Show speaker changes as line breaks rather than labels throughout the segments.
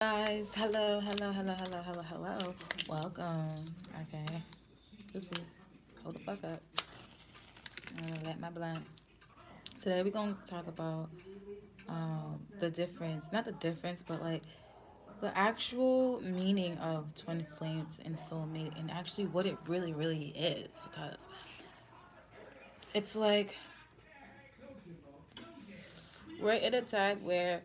Guys, hello. Welcome. Okay. Oopsies. Hold the fuck up. I'm gonna let my blunt. Today we're gonna talk about the difference, not the difference, but like the actual meaning of twin flames and soulmate, and actually what it really is. Because it's like we're at a time where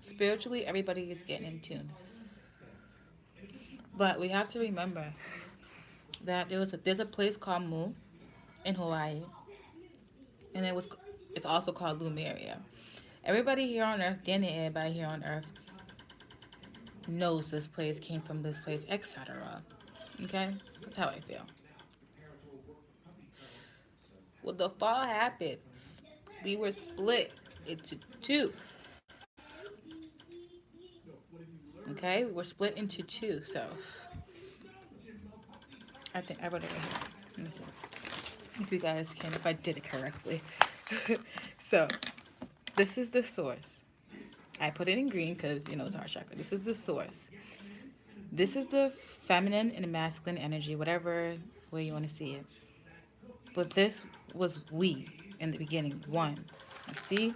spiritually everybody is getting in tune, but we have to remember that there's a place called Mu in Hawaii, and it's also called Lumeria. Everybody here on Earth, damn near everybody here on Earth, knows this place came from this place, etc. Okay, that's how I feel. When the fall happened, we were split into two. Okay, we were split into two. So I think I wrote it right here. Let me see if you guys can, if I did it correctly. So this is the source. I put it in green because it's our chakra. This is the source. This is the feminine and masculine energy, whatever way you want to see it. But this was we in the beginning, one. You see?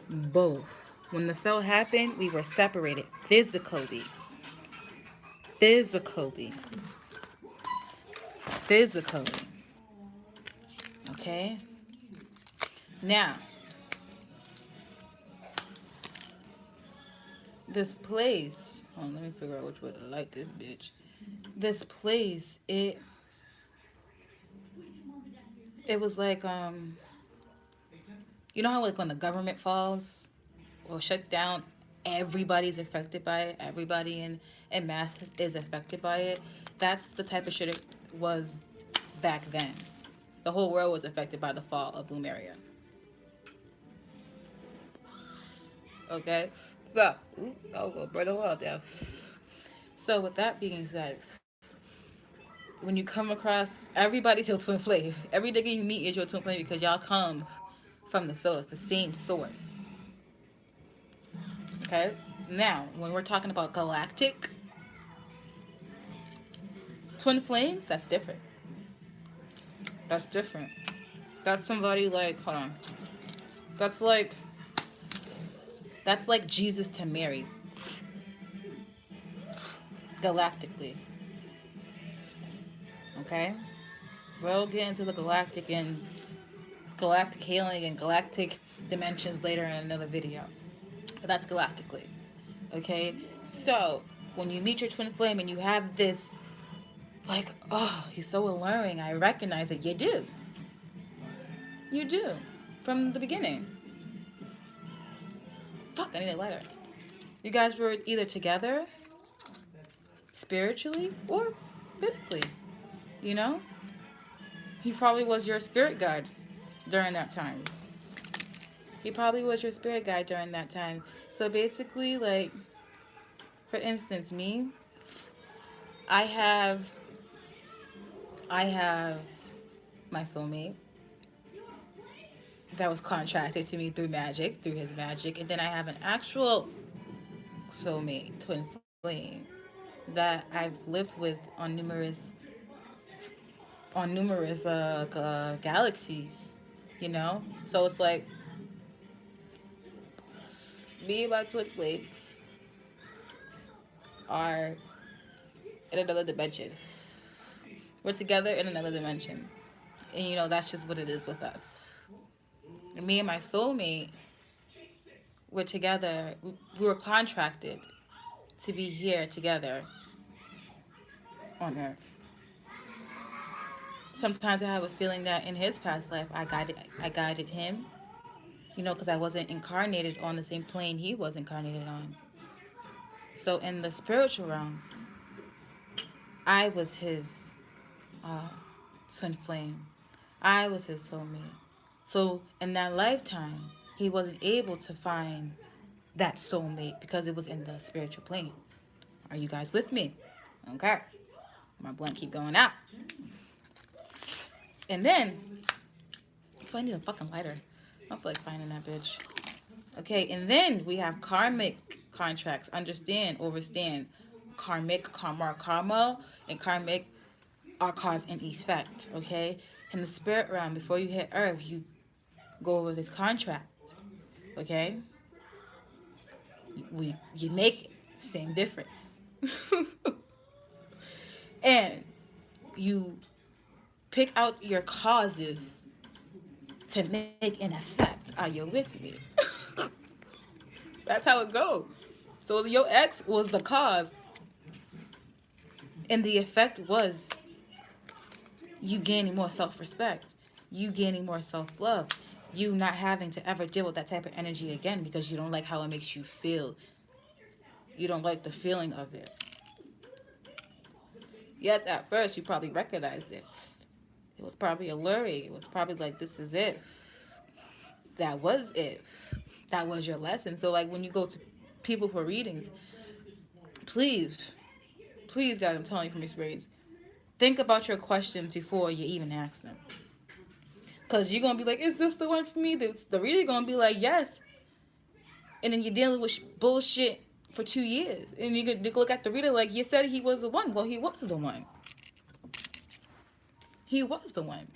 Both. When the fell happened, we were separated physically. Physically. Physically. Okay? Now, this place, let me figure out which way to light this bitch. This place, it was like you know how like when the government falls or shut down, everybody's affected by it. Everybody in mass is affected by it. That's the type of shit it was back then. The whole world was affected by the fall of Lumeria. Okay, so I'll go burn the world down. So with that being said, when you come across, everybody's your twin flame. Every nigga you meet is your twin flame because y'all come from the source, the same source. Okay. Now, when we're talking about galactic twin flames, that's different. That's different. That's somebody like, hold on. That's like that's like Jesus to Mary, galactically. Okay? We'll get into the galactic healing and galactic dimensions later in another video. But that's galactically. Okay? So when you meet your twin flame and you have this like, oh, he's so alluring, I recognize it. You do. You do. From the beginning. Fuck, I need a lighter. You guys were either together spiritually or physically, you know? He probably was your spirit guide during that time. He probably was your spirit guide during that time. So basically, like, for instance, me, I have I have my soulmate that was contracted to me through magic, through his magic, and then I have an actual soulmate, twin flame, that I've lived with on numerous galaxies, you know. So it's like me and my twin flames are in another dimension. We're together in another dimension, and that's just what it is with us. And me and my soulmate were together. We were contracted to be here together on Earth. Sometimes I have a feeling that in his past life, I guided him, because I wasn't incarnated on the same plane he was incarnated on. So in the spiritual realm, I was his uh, twin flame. I was his soulmate. So in that lifetime, he wasn't able to find that soulmate because it was in the spiritual plane. Are you guys with me? Okay. My blunt keep going out. And then, so I need a fucking lighter. I don't feel like finding that bitch. Okay, and then we have contracts. Understand, overstand. Karma, and karmic are cause and effect. Okay, in the spirit realm, before you hit Earth, you go over this contract. Okay, you make it, same difference, and you pick out your causes to make an effect. Are you with me? That's how it goes. So your ex was the cause, and the effect was you gaining more self-respect, you gaining more self-love, you not having to ever deal with that type of energy again because you don't like how it makes you feel. You don't like the feeling of it. Yes, at first you probably recognized it. It was probably alluring. It was probably like, this is it. That was it. That was your lesson. So, like, when you go to people for readings, please, please, God, I'm telling you from experience, think about your questions before you even ask them. Because you're going to be like, is this the one for me? The reader going to be like, yes. And then you're dealing with bullshit for 2 years. And you could look at the reader like, you said he was the one. Well, he was the one. He was the one.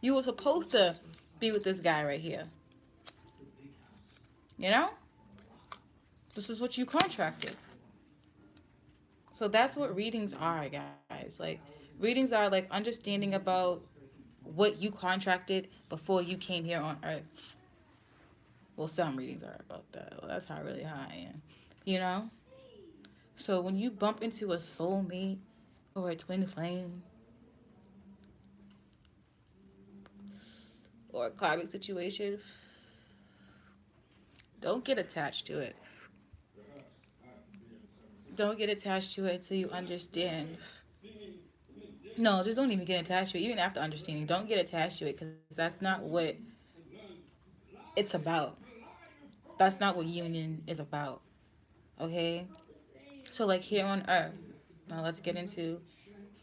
You were supposed to be with this guy right here. You know? This is what you contracted. So that's what readings are, guys. Like, readings are like understanding about what you contracted before you came here on Earth. Well, some readings are about that. Well, that's really how I am. You know? So when you bump into a soulmate or a twin flame or a karmic situation, don't get attached to it. Don't get attached to it until you understand. No, just don't even get attached to it. Even after understanding, don't get attached to it because that's not what it's about. That's not what union is about. Okay? So, like here on Earth, now let's get into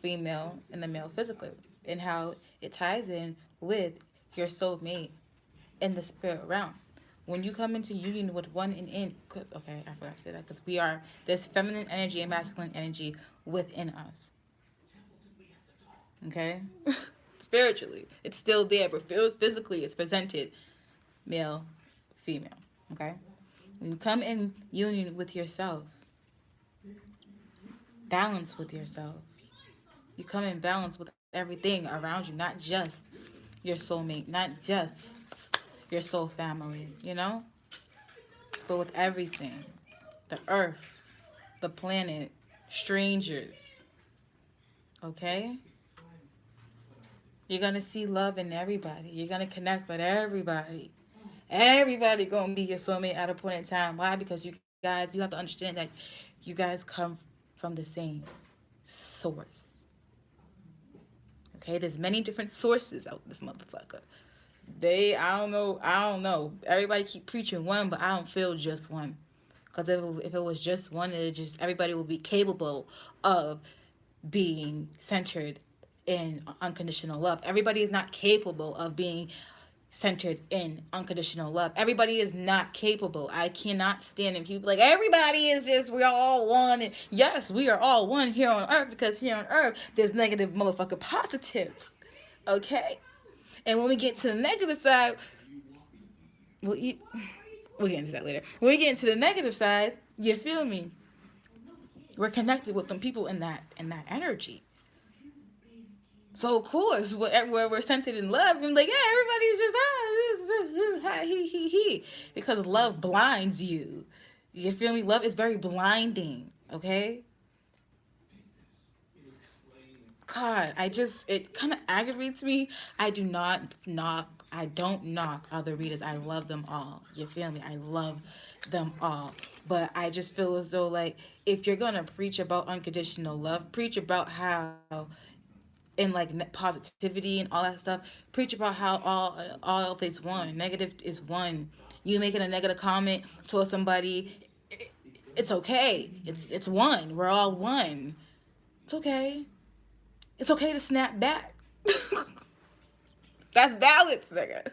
female and the male physically and how it ties in with your soulmate in the spirit realm. When you come into union with one okay, I forgot to say that because there's feminine energy and masculine energy within us. Okay? Spiritually, it's still there, but physically, it's presented male, female. Okay? When you come in union with yourself, balance with yourself, you come in balance with everything around you, not just your soulmate, not just your soul family, you know? But with everything, the earth, the planet, strangers, okay? You're going to see love in everybody. You're going to connect with everybody. Everybody going to be your soulmate at a point in time. Why? Because you guys, you have to understand that you guys come from the same source. Okay? There's many different sources out this motherfucker. I don't know. Everybody keep preaching one, but I don't feel just one. Because if it was just one, everybody would be capable of being centered in unconditional love. Everybody is not capable of being centered in unconditional love. Everybody is not capable. I cannot stand it. People like, everybody is just, we're all one. And yes, we are all one here on Earth because here on Earth, there's negative motherfucker positive. Okay? And when we get to the negative side, we'll get into that later. When we get into the negative side, you feel me? We're connected with them people in that energy. So of course, where we're centered in love, I'm like, yeah, everybody's just he, because love blinds you. You feel me? Love is very blinding. Okay. God, it kind of aggravates me. I don't knock other readers. I love them all. You feel me? I love them all. But I just feel as though, like, if you're going to preach about unconditional love, preach about how, and like positivity and all that stuff, preach about how all of it's one. Negative is one. You making a negative comment towards somebody, it's okay. It's one. We're all one. It's okay. It's okay to snap back. That's balance, nigga.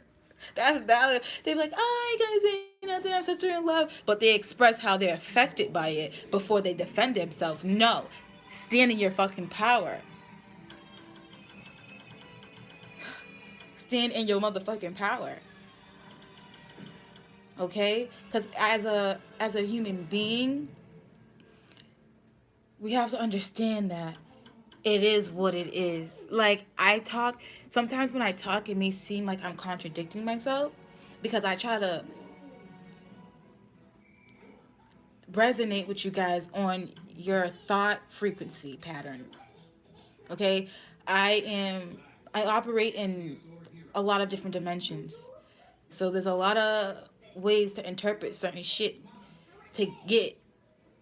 That's balance. They be like, oh, I ain't gonna say nothing. I'm such in love. But they express how they're affected by it before they defend themselves. No. Stand in your fucking power. Stand in your motherfucking power. Okay? Because as a human being, we have to understand that it is what it is. Like, sometimes when I talk, it may seem like I'm contradicting myself because I try to resonate with you guys on your thought frequency pattern. Okay? I operate in a lot of different dimensions. So there's a lot of ways to interpret certain shit to get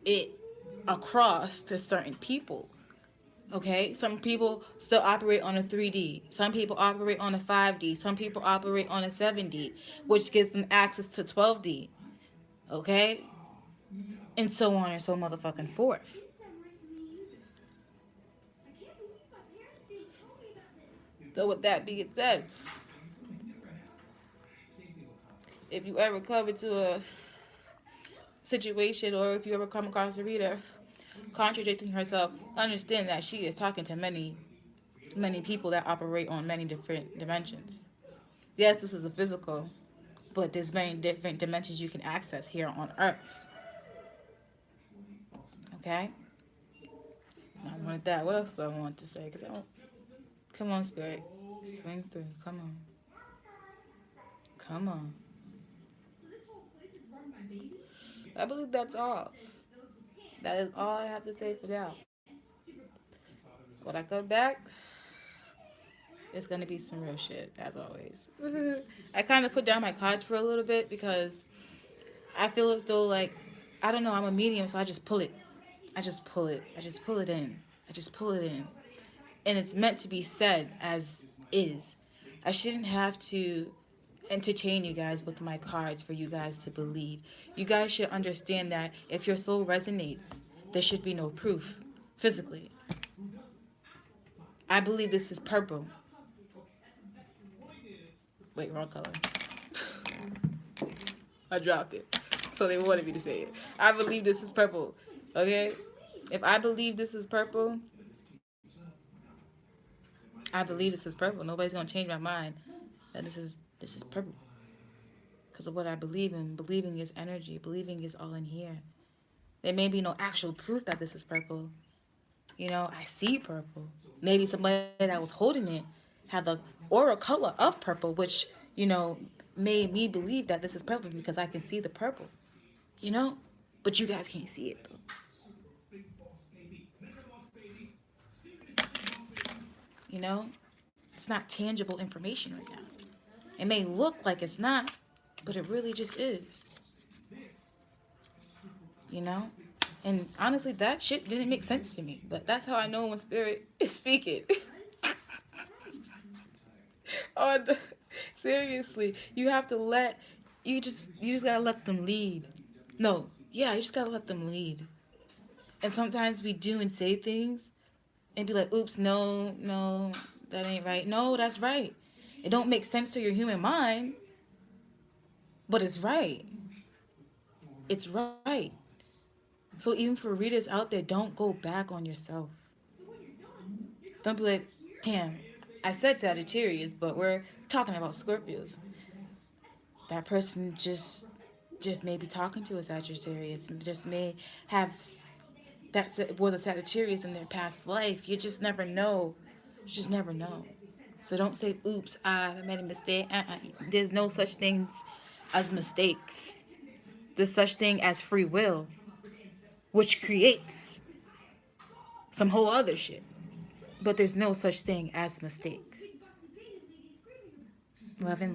it across to certain people. Okay, some people still operate on a 3D. Some people operate on a 5D. Some people operate on a 7D, which gives them access to 12D. Okay, and so on and so motherfucking forth. So with that being said, if you ever come into a situation or if you ever come across a reader contradicting herself, understand that she is talking to many people that operate on many different dimensions. Yes, this is a physical, but there's many different dimensions you can access here on Earth. Okay? I wanted that. What else do I want to say? Come on, Spirit. Swing through. Come on. Come on. I believe that's all. That is all I have to say for now. When I come back, it's going to be some real shit, as always. I kind of put down my cards for a little bit because I feel as though, like, I don't know, I'm a medium, so I just pull it. I just pull it. I just pull it in. I just pull it in. And it's meant to be said as is. I shouldn't have to entertain you guys with my cards for you guys to believe. You guys should understand that if your soul resonates, there should be no proof physically. I believe this is purple. Wait, wrong color. I dropped it. So they wanted me to say it. I believe this is purple. Okay? If I believe this is purple, I believe this is purple. Nobody's gonna change my mind that this is purple. Because of what I believe in. Believing is energy. Believing is all in here. There may be no actual proof that this is purple. You know, I see purple. Maybe somebody that was holding it had the aura color of purple, which, made me believe that this is purple because I can see the purple. You know? But you guys can't see it though. You know? It's not tangible information right now. It may look like it's not, but it really just is. You know? And honestly, that shit didn't make sense to me. But that's how I know when spirit is speaking. Oh, seriously, you have to you just gotta let them lead. No, yeah, you just gotta let them lead. And sometimes we do and say things and be like, oops, no, no, that ain't right. No, that's right. It don't make sense to your human mind, but it's right. It's right. So even for readers out there, don't go back on yourself. Don't be like, damn, I said Sagittarius, but we're talking about Scorpios. That person just may be talking to a Sagittarius, just may have that was a Sagittarius in their past life. You just never know. You just never know. So don't say, oops, I made a mistake. There's no such thing as mistakes. There's such thing as free will, which creates some whole other shit. But there's no such thing as mistakes. Love and